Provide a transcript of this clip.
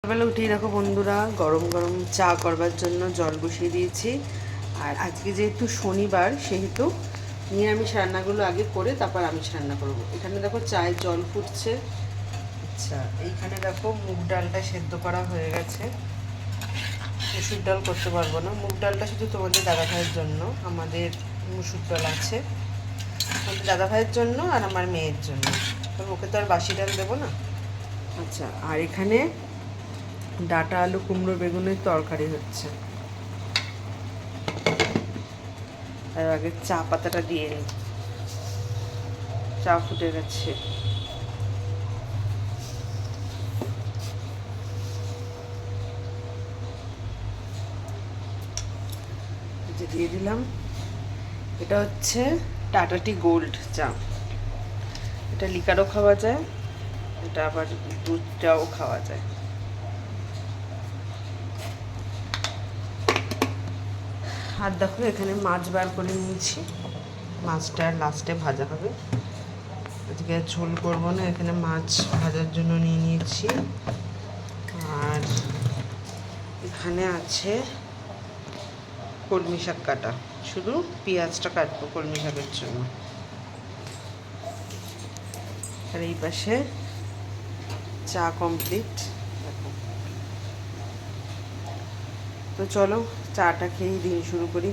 সকালবেলা উঠেই দেখো বন্ধুরা, গরম গরম চা করবার জন্য জল বসিয়ে দিয়েছি। আর আজকে যেহেতু শনিবার, সেহেতু নিরামিষ রান্নাগুলো আগে করে তারপর আমিষ রান্না করব। এখানে দেখো চায়ের জল ফুটছে। আচ্ছা, এইখানে দেখো মুগ ডালটা সেদ্ধ করা হয়ে গেছে। মুসুর ডাল করতে পারবো না, মুগ ডালটা শুধু তোমাদের দাদা ভাইয়ের জন্য। আমাদের মুসুর ডাল আছে আমাদের দাদা ভাইয়ের জন্য আর আমার মেয়ের জন্য, কারণ ওকে তো আর বাসি ডাল দেবো না। আচ্ছা, আর এখানে ডাঁটা আলু কুমড়ো বেগুনের তরকারি হচ্ছে। আর আগে চা পাতাটা দিয়ে নিই, চা ফুটে গেছে। যে দিয়ে দিলাম, এটা হচ্ছে টাটা টি গোল্ড চা। এটা লিকারও খাওয়া যায়, এটা আবার দুধ চাও খাওয়া যায়। আর দেখো এখানে মাছ বার করে নিয়েছি, মাছটা লাস্টে ভাজা হবে। আজকে ঝোল করবো না, এখানে মাছ ভাজার জন্য নিয়ে নিয়েছি। আর এখানে আছে কলমি শাক কাটা, শুধু পেঁয়াজটা কাটবো কলমি শাকের জন্য। আর এই পাশে চা কমপ্লিট। দেখো, তো চলো চাটা খেয়েই দিন শুরু করি।